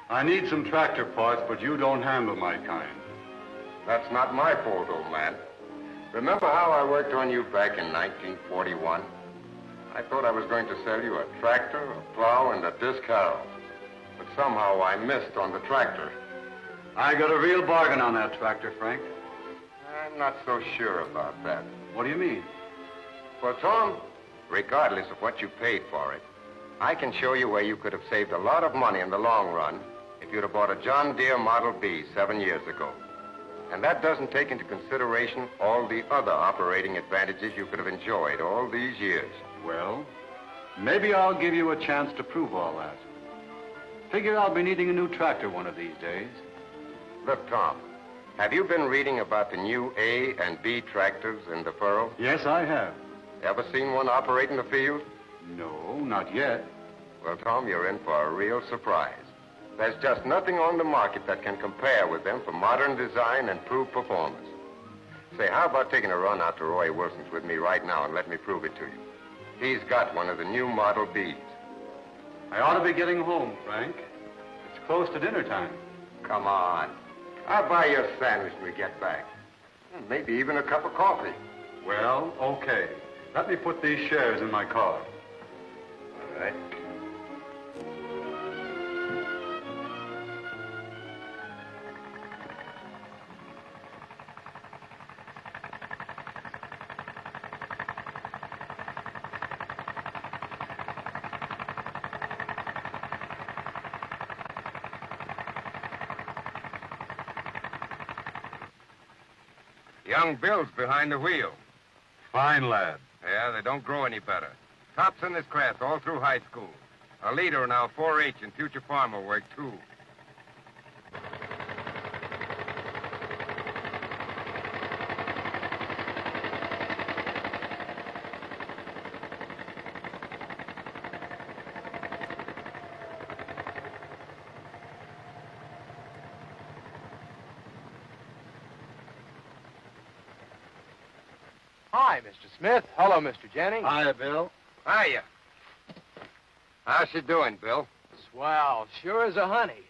I need some tractor parts, but you don't handle my kind. That's not my fault, old man. Remember how I worked on you back in 1941? I thought I was going to sell you a tractor, a plow, and a disc harrow. But somehow I missed on the tractor. I got a real bargain on that tractor, Frank. I'm not so sure about that. What do you mean? Well, Tom, regardless of what you paid for it, I can show you where you could have saved a lot of money in the long run if you'd have bought a John Deere Model B 7 years ago. And that doesn't take into consideration all the other operating advantages you could have enjoyed all these years. Well, maybe I'll give you a chance to prove all that. Figure I'll be needing a new tractor one of these days. Look, Tom, have you been reading about the new A and B tractors in the furrow? Yes, I have. Ever seen one operate in the field? No, not yet. Well, Tom, you're in for a real surprise. There's just nothing on the market that can compare with them for modern design and proved performance. Say, how about taking a run out to Roy Wilson's with me right now and let me prove it to you? He's got one of the new Model Bs. I ought to be getting home, Frank. It's close to dinner time. Come on. I'll buy you a sandwich when we get back. And maybe even a cup of coffee. Well, okay. Let me put these shares in my car. All right. Young Bill's behind the wheel. Fine lad. Yeah, they don't grow any better. Tops in this class all through high school. A leader in our 4-H and future farmer work, too. Hi, Mr. Smith. Hello, Mr. Jennings. Hiya, Bill. Hiya. How's she doing, Bill? Swell, sure as a honey.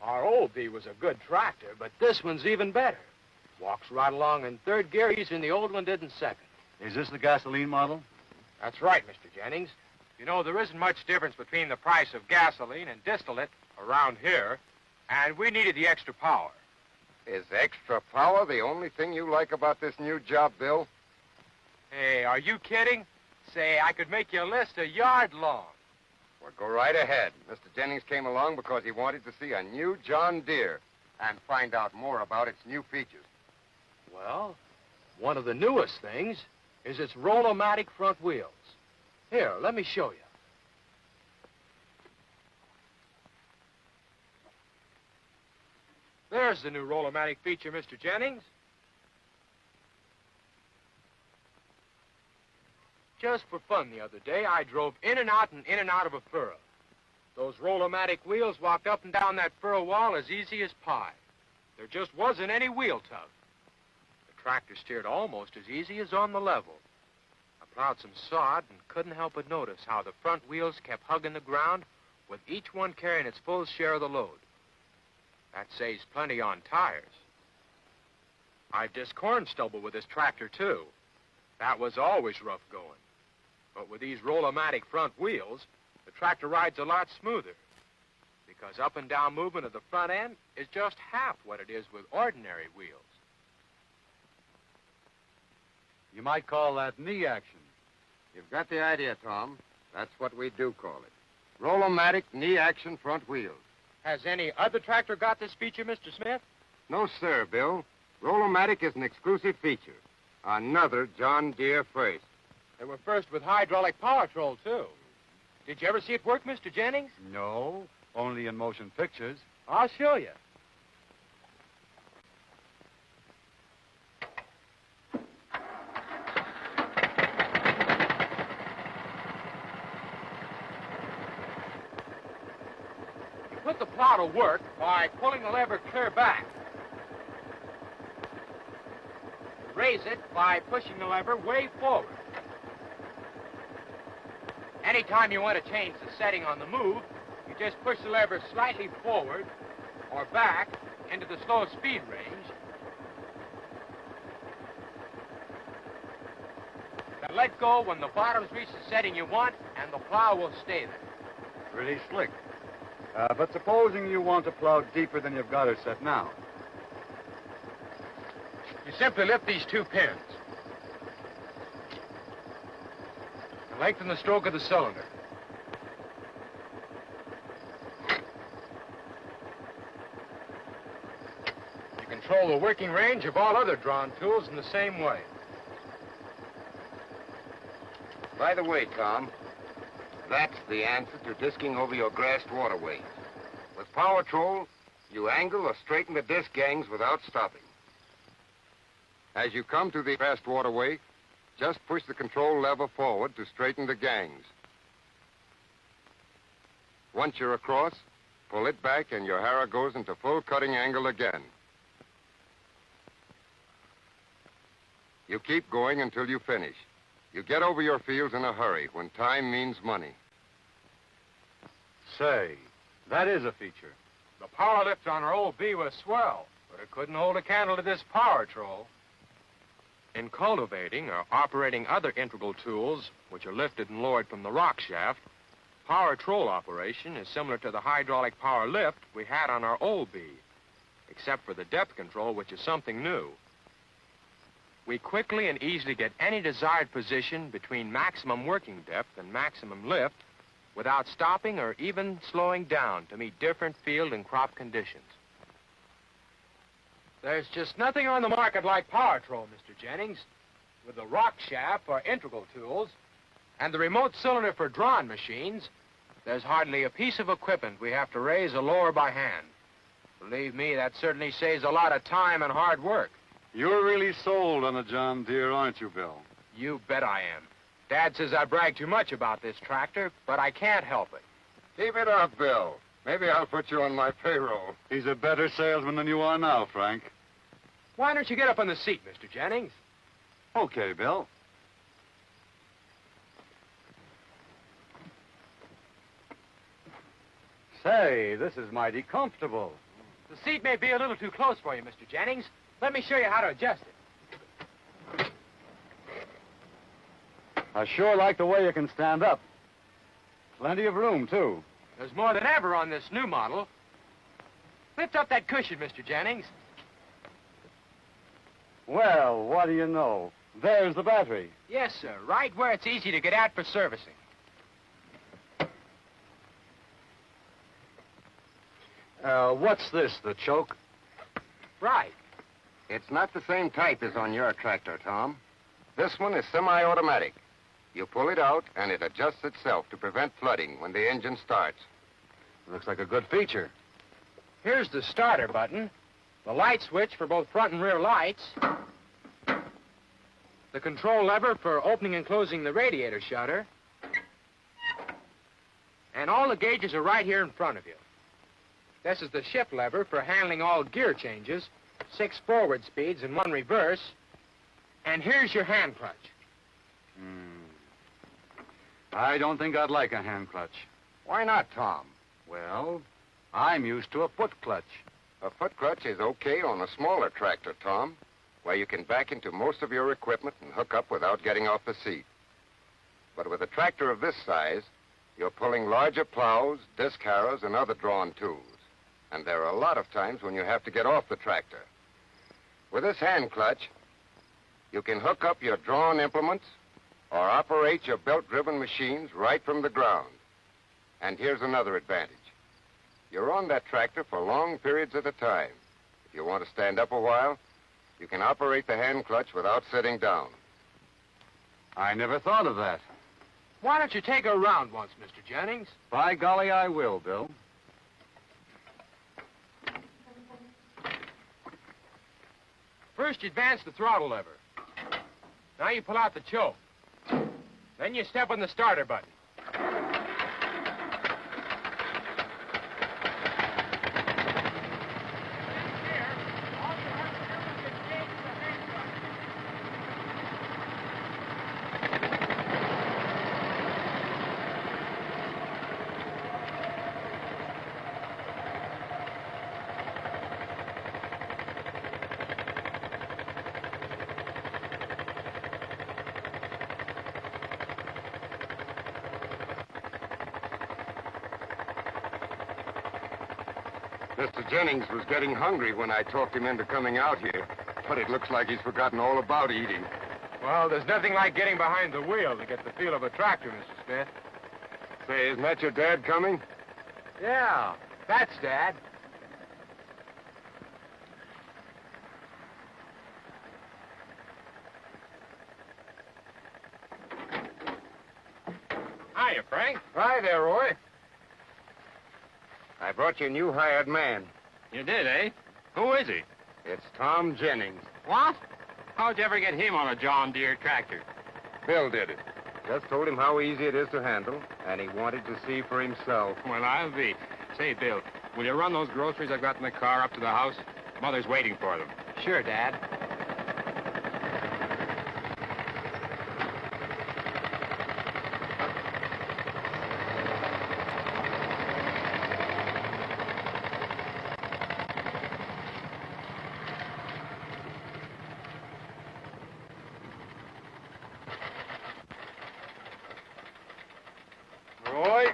Our old B was a good tractor, but this one's even better. Walks right along in third gear, and the old one did in second. Is this the gasoline model? That's right, Mr. Jennings. You know, there isn't much difference between the price of gasoline and distillate around here, and we needed the extra power. Is extra power the only thing you like about this new job, Bill? Hey, are you kidding? Say, I could make you a list a yard long. Well, go right ahead. Mr. Jennings came along because he wanted to see a new John Deere and find out more about its new features. Well, one of the newest things is its Roll-O-Matic front wheels. Here, let me show you. There's the new Roll-O-Matic feature, Mr. Jennings. Just for fun the other day, I drove in and out of a furrow. Those Roll-O-Matic wheels walked up and down that furrow wall as easy as pie. There just wasn't any wheel tug. The tractor steered almost as easy as on the level. I plowed some sod and couldn't help but notice how the front wheels kept hugging the ground, with each one carrying its full share of the load. That saves plenty on tires. I've disc corn stubble with this tractor, too. That was always rough going. But with these Roll-O-Matic front wheels, the tractor rides a lot smoother, because up and down movement of the front end is just half what it is with ordinary wheels. You might call that knee action. You've got the idea, Tom. That's what we do call it. Roll-O-Matic knee action front wheels. Has any other tractor got this feature, Mr. Smith? No, sir, Bill. Roll-O-Matic is an exclusive feature. Another John Deere first. They were first with hydraulic power control, too. Did you ever see it work, Mr. Jennings? No, only in motion pictures. I'll show you. You put the plow to work by pulling the lever clear back. Raise it by pushing the lever way forward. Anytime you want to change the setting on the move, you just push the lever slightly forward or back into the slow speed range. Then let go when the bottom's reached the setting you want, and the plow will stay there. Pretty slick. But supposing you want to plow deeper than you've got her set now. You simply lift these two pins and lengthen the stroke of the cylinder. You control the working range of all other drawn tools in the same way. By the way, Tom, that's the answer to disking over your grassed waterways. With Power Troll, you angle or straighten the disc gangs without stopping. As you come to the grassed waterway, just push the control lever forward to straighten the gangs. Once you're across, pull it back and your harrow goes into full cutting angle again. You keep going until you finish. You get over your fields in a hurry when time means money. Say, that is a feature. The power lift on our old B was swell, but it couldn't hold a candle to this Power Troll. In cultivating or operating other integral tools, which are lifted and lowered from the rock shaft, Power Troll operation is similar to the hydraulic power lift we had on our old B, except for the depth control, which is something new. We quickly and easily get any desired position between maximum working depth and maximum lift without stopping or even slowing down to meet different field and crop conditions. There's just nothing on the market like Power Troll, Mr. Jennings. With the rock shaft for integral tools and the remote cylinder for drawn machines, there's hardly a piece of equipment we have to raise or lower by hand. Believe me, that certainly saves a lot of time and hard work. You're really sold on a John Deere, aren't you, Bill? You bet I am. Dad says I brag too much about this tractor, but I can't help it. Keep it up, Bill. Maybe I'll put you on my payroll. He's a better salesman than you are now, Frank. Why don't you get up on the seat, Mr. Jennings? Okay, Bill. Say, this is mighty comfortable. The seat may be a little too close for you, Mr. Jennings. Let me show you how to adjust it. I sure like the way you can stand up. Plenty of room, too. There's more than ever on this new model. Lift up that cushion, Mr. Jennings. Well, what do you know? There's the battery. Yes, sir. Right where it's easy to get at for servicing. What's this, the choke? Right. It's not the same type as on your tractor, Tom. This one is semi-automatic. You pull it out, and it adjusts itself to prevent flooding when the engine starts. Looks like a good feature. Here's the starter button, the light switch for both front and rear lights, the control lever for opening and closing the radiator shutter, and all the gauges are right here in front of you. This is the shift lever for handling all gear changes, 6 forward speeds and 1 reverse, and here's your hand clutch. I don't think I'd like a hand clutch. Why not, Tom? Well, I'm used to a foot clutch. A foot clutch is okay on a smaller tractor, Tom, where you can back into most of your equipment and hook up without getting off the seat. But with a tractor of this size, you're pulling larger plows, disc harrows, and other drawn tools. And there are a lot of times when you have to get off the tractor. With this hand clutch, you can hook up your drawn implements or operate your belt-driven machines right from the ground. And here's another advantage. You're on that tractor for long periods at a time. If you want to stand up a while, you can operate the hand clutch without sitting down. I never thought of that. Why don't you take her around once, Mr. Jennings? By golly, I will, Bill. First, you advance the throttle lever. Now you pull out the choke. Then you step on the starter button. Mr. Jennings was getting hungry when I talked him into coming out here, but it looks like he's forgotten all about eating. Well, there's nothing like getting behind the wheel to get the feel of a tractor, Mr. Smith. Say, isn't that your dad coming? Yeah, that's Dad. Hiya, Frank. Hi there, Roy. I brought you a new hired man. You did, eh? Who is he? It's Tom Jennings. What? How'd you ever get him on a John Deere tractor? Bill did it. Just told him how easy it is to handle, and he wanted to see for himself. Well, I'll be. Say, Bill, will you run those groceries I've got in the car up to the house? Mother's waiting for them. Sure, Dad. Roy,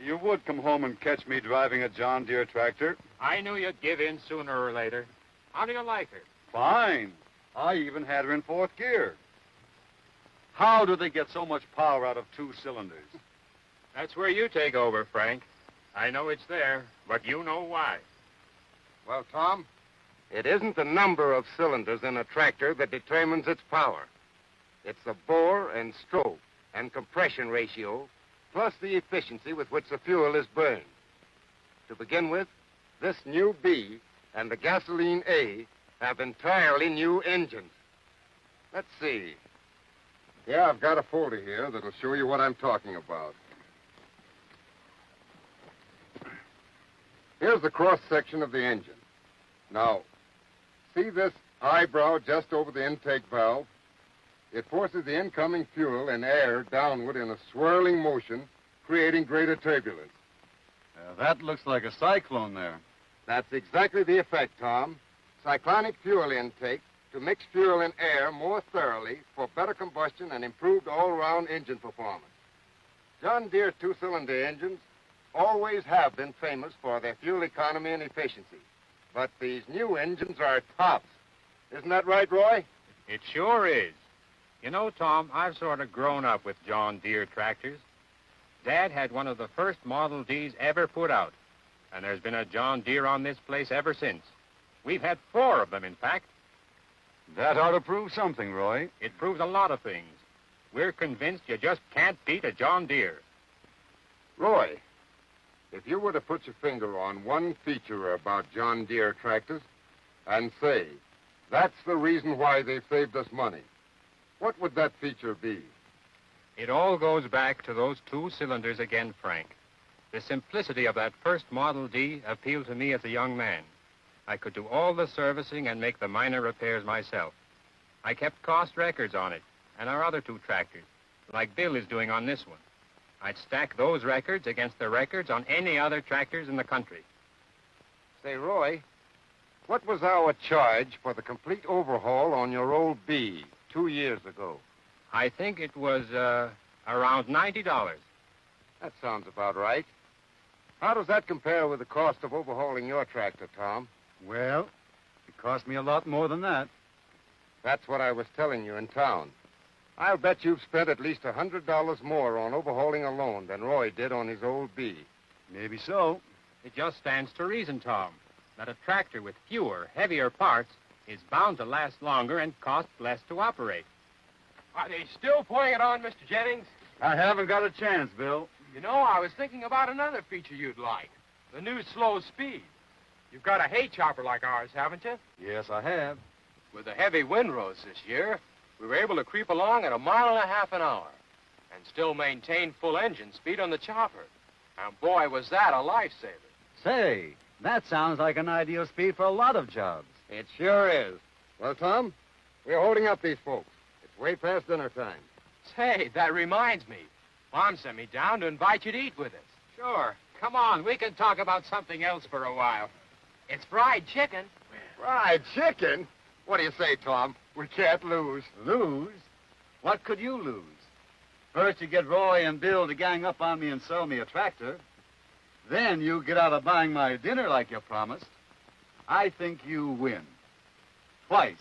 you would come home and catch me driving a John Deere tractor. I knew you'd give in sooner or later. How do you like her? Fine. I even had her in fourth gear. How do they get so much power out of 2 cylinders? That's where you take over, Frank. I know it's there, but you know why. Well, Tom, it isn't the number of cylinders in a tractor that determines its power. It's the bore and stroke and compression ratio, plus the efficiency with which the fuel is burned. To begin with, this new B and the gasoline A have entirely new engines. Let's see. Yeah, I've got a folder here that'll show you what I'm talking about. Here's the cross-section of the engine. Now, see this eyebrow just over the intake valve? It forces the incoming fuel and air downward in a swirling motion, creating greater turbulence. That looks like a cyclone there. That's exactly the effect, Tom. Cyclonic fuel intake to mix fuel and air more thoroughly for better combustion and improved all-round engine performance. John Deere 2-cylinder engines always have been famous for their fuel economy and efficiency. But these new engines are tops. Isn't that right, Roy? It sure is. You know, Tom, I've sort of grown up with John Deere tractors. Dad had one of the first Model Ds ever put out, and there's been a John Deere on this place ever since. We've had 4 of them, in fact. That ought to prove something, Roy. It proves a lot of things. We're convinced you just can't beat a John Deere. Roy, if you were to put your finger on one feature about John Deere tractors and say, that's the reason why they've saved us money, what would that feature be? It all goes back to those 2 cylinders again, Frank. The simplicity of that first Model D appealed to me as a young man. I could do all the servicing and make the minor repairs myself. I kept cost records on it, and our other 2 tractors, like Bill is doing on this one. I'd stack those records against the records on any other tractors in the country. Say, Roy, what was our charge for the complete overhaul on your old B 2 years ago? I think it was, around $90. That sounds about right. How does that compare with the cost of overhauling your tractor, Tom? Well, it cost me a lot more than that. That's what I was telling you in town. I'll bet you've spent at least $100 more on overhauling alone than Roy did on his old B. Maybe so. It just stands to reason, Tom, that a tractor with fewer, heavier parts is bound to last longer and cost less to operate. Are they still pouring it on, Mr. Jennings? I haven't got a chance, Bill. You know, I was thinking about another feature you'd like. The new slow speed. You've got a hay chopper like ours, haven't you? Yes, I have. With the heavy windrows this year, we were able to creep along at 1.5 miles an hour and still maintain full engine speed on the chopper. And boy, was that a lifesaver. Say, that sounds like an ideal speed for a lot of jobs. It sure is. Well, Tom, we're holding up these folks. It's way past dinner time. Say, that reminds me. Mom sent me down to invite you to eat with us. Sure. Come on, we can talk about something else for a while. It's fried chicken. Fried chicken? What do you say, Tom? We can't lose. Lose? What could you lose? First, you get Roy and Bill to gang up on me and sell me a tractor. Then you get out of buying my dinner like you promised. I think you win. Twice.